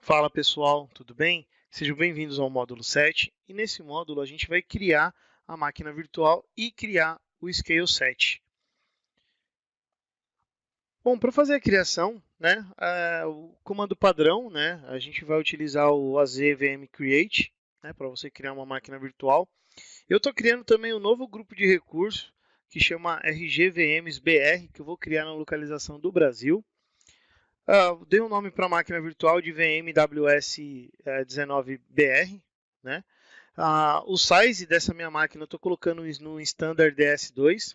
Fala pessoal, tudo bem? Sejam bem-vindos ao módulo 7 e nesse módulo a gente vai criar a máquina virtual e criar o Scale 7. Bom, para fazer a criação, o comando padrão, a gente vai utilizar o AZVM Create, para você criar uma máquina virtual. Eu estou criando também um novo grupo de recursos que chama RGVMs-BR, que eu vou criar na localização do Brasil. Dei um nome para a máquina virtual de VMWS19BR, né? O size dessa minha máquina eu estou colocando no Standard DS2.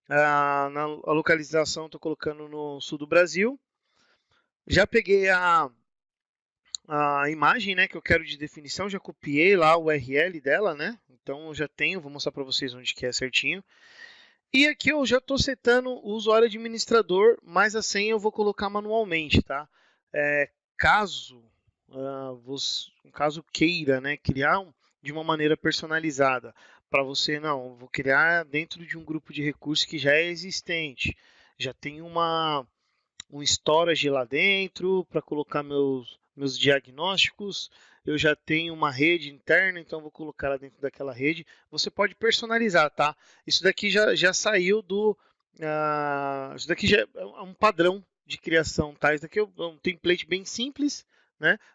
Na localização estou colocando no sul do Brasil. Já peguei a imagem, que eu quero de definição, já copiei lá o URL dela, Então eu já tenho, vou mostrar para vocês onde que é certinho. E aqui eu já estou setando o usuário administrador, mas a senha eu vou colocar manualmente, tá? Caso queira, criar de uma maneira personalizada, para você não, vou criar dentro de um grupo de recursos que já é existente, já tem um storage lá dentro para colocar meus diagnósticos. Eu já tenho uma rede interna, então vou colocar lá dentro daquela rede. Você pode personalizar, tá? Isso daqui já saiu do... isso daqui já é um padrão de criação, tá? Isso daqui é um template bem simples,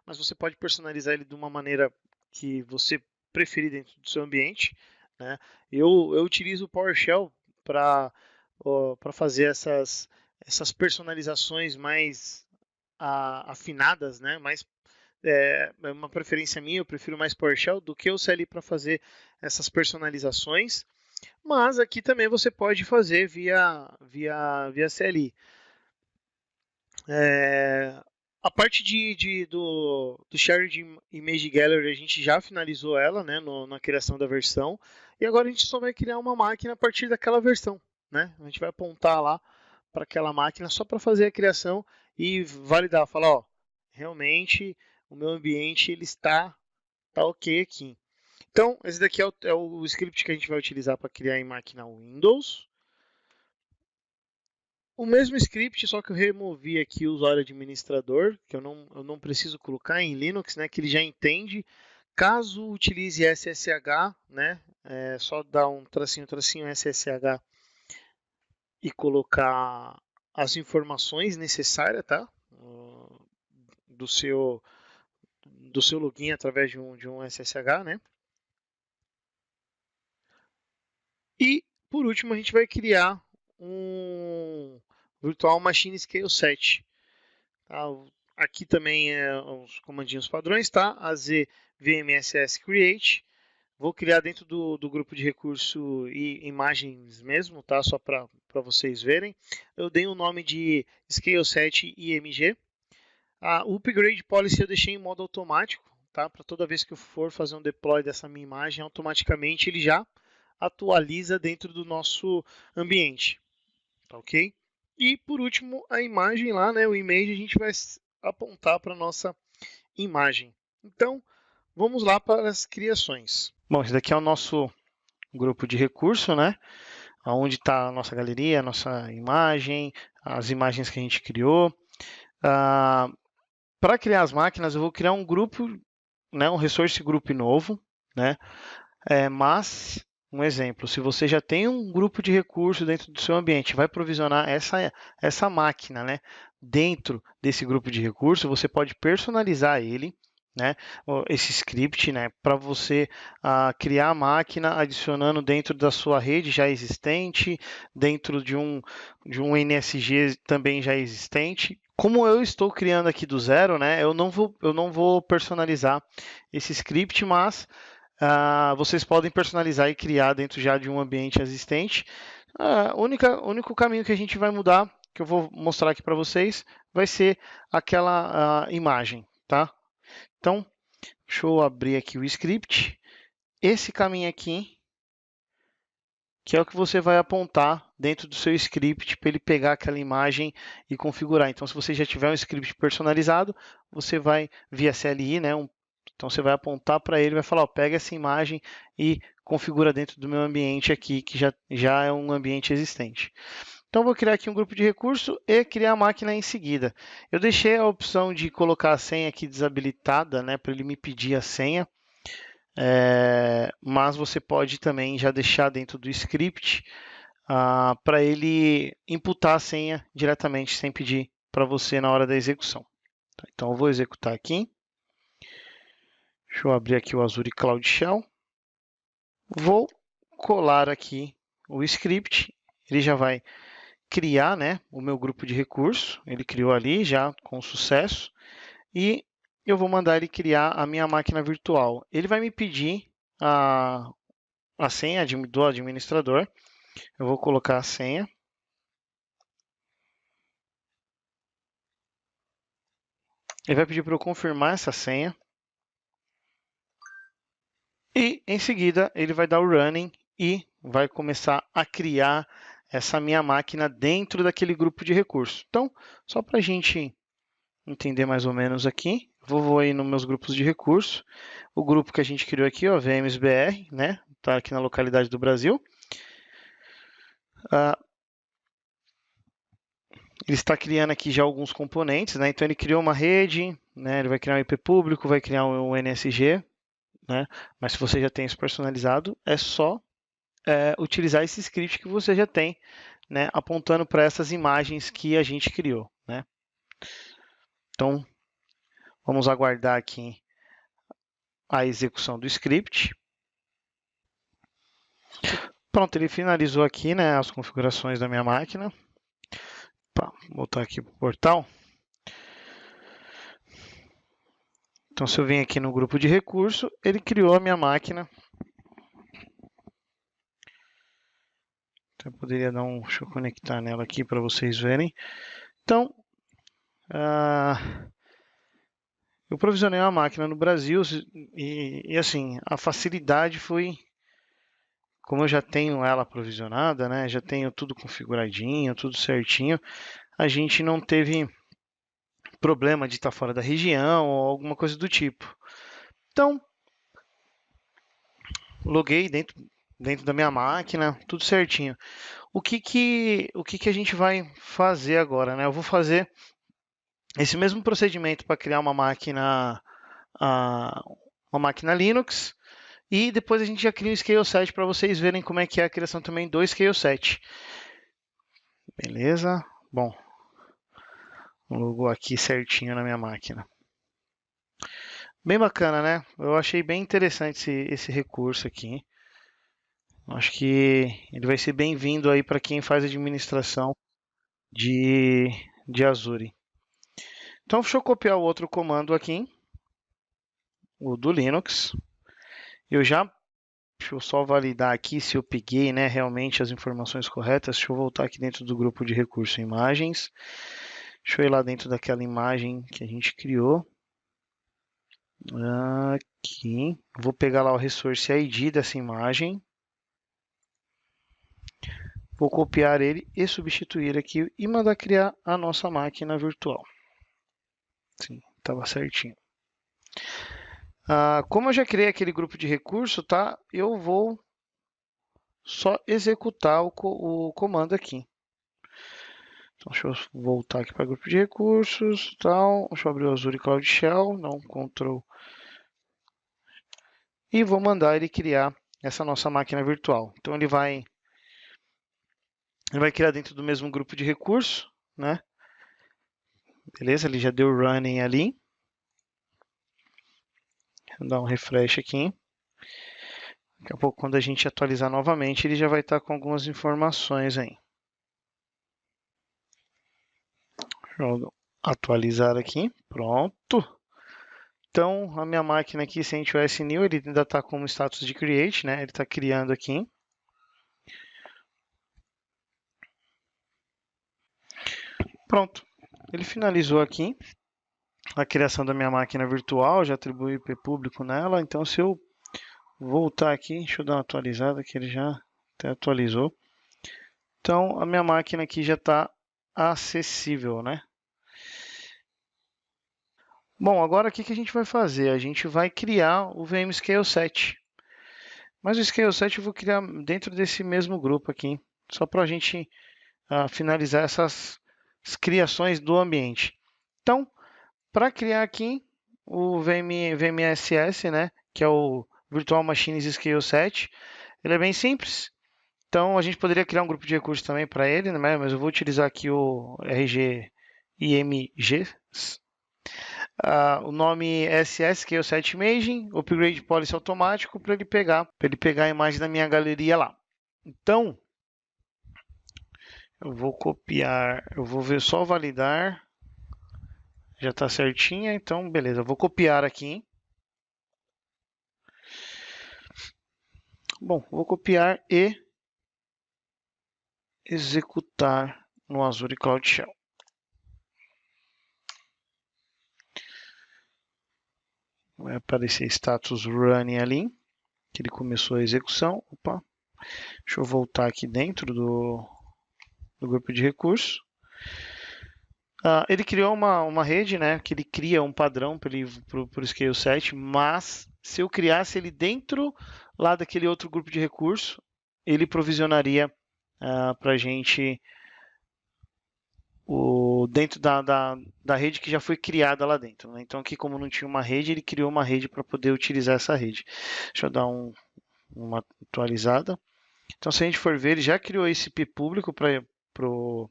Mas você pode personalizar ele de uma maneira que você preferir dentro do seu ambiente, Eu utilizo o PowerShell para fazer essas personalizações mais afinadas, mais é uma preferência minha, eu prefiro mais PowerShell do que o CLI para fazer essas personalizações, mas aqui também você pode fazer via CLI. A parte do Shared Image Gallery a gente já finalizou ela, na criação da versão, e agora a gente só vai criar uma máquina a partir daquela versão, A gente vai apontar lá para aquela máquina só para fazer a criação e validar, falar, ó, realmente o meu ambiente ele está ok aqui. Então, esse daqui é o script que a gente vai utilizar para criar em máquina Windows. O mesmo script, só que eu removi aqui o usuário administrador, que eu não preciso colocar em Linux, que ele já entende. Caso utilize SSH, é só dar um tracinho SSH e colocar as informações necessárias, tá? Do seu login através de um SSH, E, por último, a gente vai criar um Virtual Machine Scale 7. Tá? Aqui também é os comandinhos padrões, tá? AZ VMSS Create. Vou criar dentro do grupo de recurso e imagens mesmo, tá? Só para vocês verem. Eu dei o nome de Scale 7 IMG. O Upgrade Policy eu deixei em modo automático, tá? Para toda vez que eu for fazer um deploy dessa minha imagem, automaticamente ele já atualiza dentro do nosso ambiente, tá ok? E por último, a imagem lá, o image, a gente vai apontar para a nossa imagem. Então, vamos lá para as criações. Bom, esse daqui é o nosso grupo de recurso, Onde está a nossa galeria, a nossa imagem, as imagens que a gente criou. Para criar as máquinas, eu vou criar um grupo, um resource group novo, mas um exemplo, se você já tem um grupo de recursos dentro do seu ambiente, vai provisionar essa máquina, dentro desse grupo de recursos, você pode personalizar ele, esse script, para você criar a máquina adicionando dentro da sua rede já existente, dentro de um NSG também já existente. Como eu estou criando aqui do zero, eu não vou personalizar esse script, mas vocês podem personalizar e criar dentro já de um ambiente existente. O único caminho que a gente vai mudar, que eu vou mostrar aqui para vocês, vai ser aquela imagem, tá? Então, deixa eu abrir aqui o script. Esse caminho aqui, que é o que você vai apontar dentro do seu script para ele pegar aquela imagem e configurar. Então, se você já tiver um script personalizado, você vai via CLI, então você vai apontar para ele e vai falar, ó, pega essa imagem e configura dentro do meu ambiente aqui, que já é um ambiente existente. Então, eu vou criar aqui um grupo de recurso e criar a máquina em seguida. Eu deixei a opção de colocar a senha aqui desabilitada, né, para ele me pedir a senha. Mas você pode também já deixar dentro do script para ele imputar a senha diretamente, sem pedir para você na hora da execução. Então, eu vou executar aqui. Deixa eu abrir aqui o Azure Cloud Shell. Vou colar aqui o script. Ele já vai criar, né, o meu grupo de recurso. Ele criou ali já com sucesso. E eu vou mandar ele criar a minha máquina virtual. Ele vai me pedir a senha do administrador. Eu vou colocar a senha. Ele vai pedir para eu confirmar essa senha. E em seguida ele vai dar o running e vai começar a criar essa minha máquina dentro daquele grupo de recursos. Então, só para a gente entender mais ou menos aqui, vou aí nos meus grupos de recursos. O grupo que a gente criou aqui, ó, VMsBR, né? Está aqui na localidade do Brasil. Ele está criando aqui já alguns componentes, né? Então ele criou uma rede, né? Ele vai criar um IP público, vai criar um NSG, né? Mas se você já tem isso personalizado, é só utilizar esse script que você já tem, né? Apontando para essas imagens que a gente criou, né? Então vamos aguardar aqui a execução do script. Pronto, ele finalizou aqui, né, as configurações da minha máquina. Vou voltar aqui para o portal. Então, se eu vim aqui no grupo de recurso, ele criou a minha máquina. Então, eu poderia dar deixa eu conectar nela aqui para vocês verem. Então, eu provisionei uma máquina no Brasil e assim, a facilidade foi, como eu já tenho ela provisionada, né, já tenho tudo configuradinho, tudo certinho, a gente não teve problema de estar fora da região ou alguma coisa do tipo. Então, loguei dentro da minha máquina, tudo certinho. O que a gente vai fazer agora, né? Eu vou fazer esse mesmo procedimento para criar uma máquina Linux e depois a gente já cria um Scale 7 para vocês verem como é que é a criação também do Scale 7. Beleza? Bom, logou aqui certinho na minha máquina. Bem bacana, né? Eu achei bem interessante esse recurso aqui. Acho que ele vai ser bem-vindo aí para quem faz administração de Azure. Então, deixa eu copiar o outro comando aqui, o do Linux. Deixa eu só validar aqui se eu peguei, né, realmente as informações corretas. Deixa eu voltar aqui dentro do grupo de recurso imagens. Deixa eu ir lá dentro daquela imagem que a gente criou. Aqui. Vou pegar lá o Resource ID dessa imagem. Vou copiar ele e substituir aqui e mandar criar a nossa máquina virtual. Sim, estava certinho. Como eu já criei aquele grupo de recurso, tá? Eu vou só executar o comando aqui. Então, deixa eu voltar aqui para o grupo de recursos, tal. Deixa eu abrir o Azure Cloud Shell, não, Ctrl. E vou mandar ele criar essa nossa máquina virtual. Então, ele vai criar dentro do mesmo grupo de recurso, né? Beleza, ele já deu running ali. Vou dar um refresh aqui. Daqui a pouco, quando a gente atualizar novamente, ele já vai estar com algumas informações aí. Deixa eu atualizar aqui. Pronto. Então, a minha máquina aqui, CentOS New, ele ainda está como status de create, né? Ele está criando aqui. Pronto. Ele finalizou aqui a criação da minha máquina virtual, já atribuí IP público nela. Então, se eu voltar aqui, deixa eu dar uma atualizada, que ele já até atualizou. Então, a minha máquina aqui já está acessível, né? Bom, agora o que a gente vai fazer? A gente vai criar o VM Scale 7. Mas o Scale 7 eu vou criar dentro desse mesmo grupo aqui, só para a gente finalizar essas criações do ambiente. Então, para criar aqui o VMSS, né, que é o Virtual Machines Scale Set, ele é bem simples. Então, a gente poderia criar um grupo de recursos também para ele, né, mas eu vou utilizar aqui o RG IMG. O nome SS, que é o Set Imaging, Upgrade Policy automático, para ele pegar a imagem da minha galeria lá. Então, eu vou copiar, eu vou ver só validar. Já está certinha, então beleza. Eu vou copiar aqui. Bom, vou copiar e executar no Azure Cloud Shell. Vai aparecer status running ali, que ele começou a execução. Opa, deixa eu voltar aqui dentro do grupo de recursos. Ele criou uma rede, né, que ele cria um padrão para o Scale Set, mas se eu criasse ele dentro lá daquele outro grupo de recurso, ele provisionaria para a gente dentro da rede que já foi criada lá dentro. Né? Então aqui, como não tinha uma rede, ele criou uma rede para poder utilizar essa rede. Deixa eu dar uma atualizada. Então, se a gente for ver, ele já criou esse IP público para o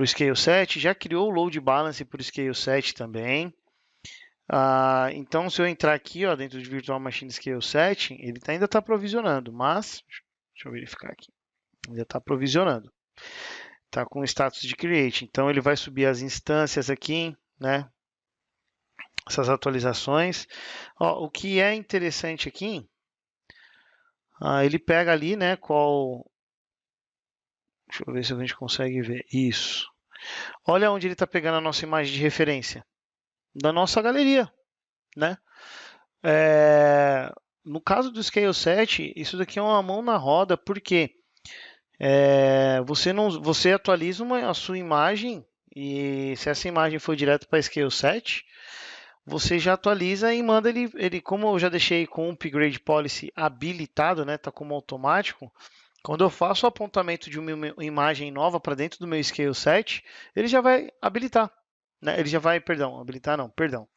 Scale Set, já criou o Load Balance para o Scale Set também. Então, se eu entrar aqui dentro de Virtual Machine Scale Set, ele ainda está provisionando, mas, deixa eu verificar aqui, ainda está provisionando. Está com o status de Create, então ele vai subir as instâncias aqui, né? Essas atualizações. O que é interessante aqui, ele pega ali, né, deixa eu ver se a gente consegue ver. Isso. Olha onde ele está pegando a nossa imagem de referência. Da nossa galeria, né? No caso do Scale Set, isso daqui é uma mão na roda, porque você atualiza a sua imagem e se essa imagem for direto para Scale Set, você já atualiza e manda ele, como eu já deixei com o Upgrade Policy habilitado, né? Tá como automático. Quando eu faço o apontamento de uma imagem nova para dentro do meu Scale Set, ele já vai habilitar. Né? Ele já vai, habilitar não, perdão.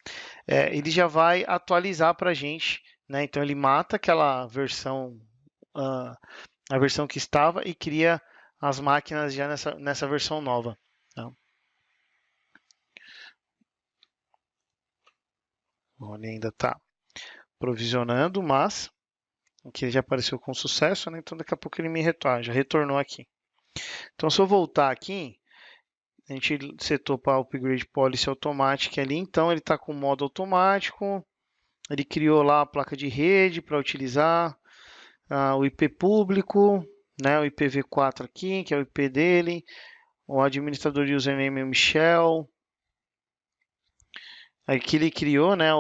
Ele já vai atualizar para a gente. Né? Então ele mata aquela versão, a versão que estava e cria as máquinas já nessa versão nova. Tá? Ele ainda está provisionando, mas aqui ele já apareceu com sucesso, né? Então daqui a pouco ele já retornou aqui. Então se eu voltar aqui, a gente setou para o Upgrade Policy Automatic ali, então ele está com modo automático, ele criou lá a placa de rede para utilizar, o IP público, né? O IPv4 aqui, que é o IP dele, o administrador de username é o Michel. Aqui ele criou, né,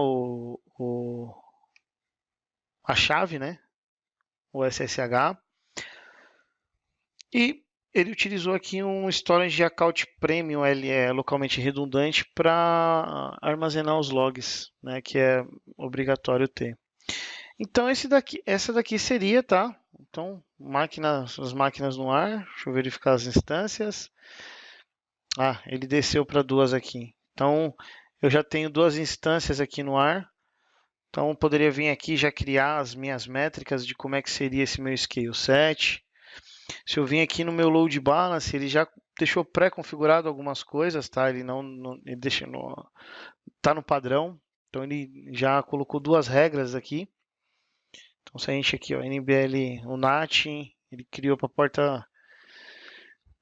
a chave, né, o SSH. E ele utilizou aqui um storage de account premium, ele é localmente redundante para armazenar os logs, né, que é obrigatório ter. Então essa daqui seria, tá? Então as máquinas no ar, deixa eu verificar as instâncias. Ele desceu para 2 aqui. Então eu já tenho 2 instâncias aqui no ar. Então eu poderia vir aqui já criar as minhas métricas de como é que seria esse meu Scale Set. Se eu vim aqui no meu Load Balance, ele já deixou pré-configurado algumas coisas, tá? Ele ele deixa tá no padrão. Então ele já colocou 2 regras aqui. Então se a gente aqui, NBL UNAT, ele criou para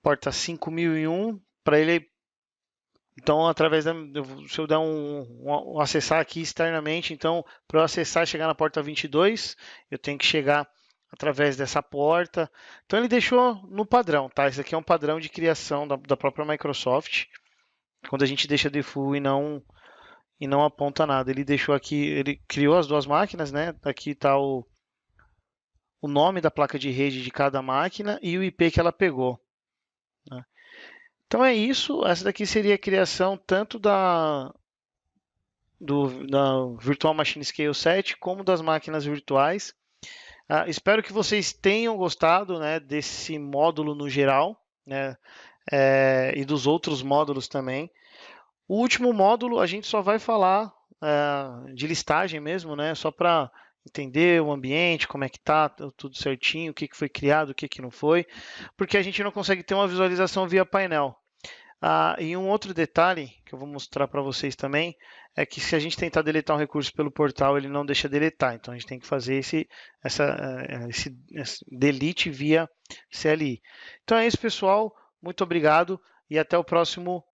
porta 5001 para ele. Então através se eu der acessar aqui externamente, então para eu acessar e chegar na porta 22, eu tenho que chegar através dessa porta. Então ele deixou no padrão, tá? Esse aqui é um padrão de criação da própria Microsoft. Quando a gente deixa default e não aponta nada. Ele deixou aqui, ele criou as 2 máquinas, né? Aqui está o nome da placa de rede de cada máquina e o IP que ela pegou. Né? Então é isso. Essa daqui seria a criação tanto da Virtual Machine Scale Set como das máquinas virtuais. Espero que vocês tenham gostado, né, desse módulo no geral. né? E dos outros módulos também. O último módulo a gente só vai falar de listagem mesmo, né? Só para entender o ambiente, como é que tá, tudo certinho, o que que foi criado, o que que não foi, porque a gente não consegue ter uma visualização via painel. E um outro detalhe que eu vou mostrar para vocês também é que se a gente tentar deletar um recurso pelo portal, ele não deixa deletar. Então a gente tem que fazer esse delete via CLI. Então é isso, pessoal. Muito obrigado e até o próximo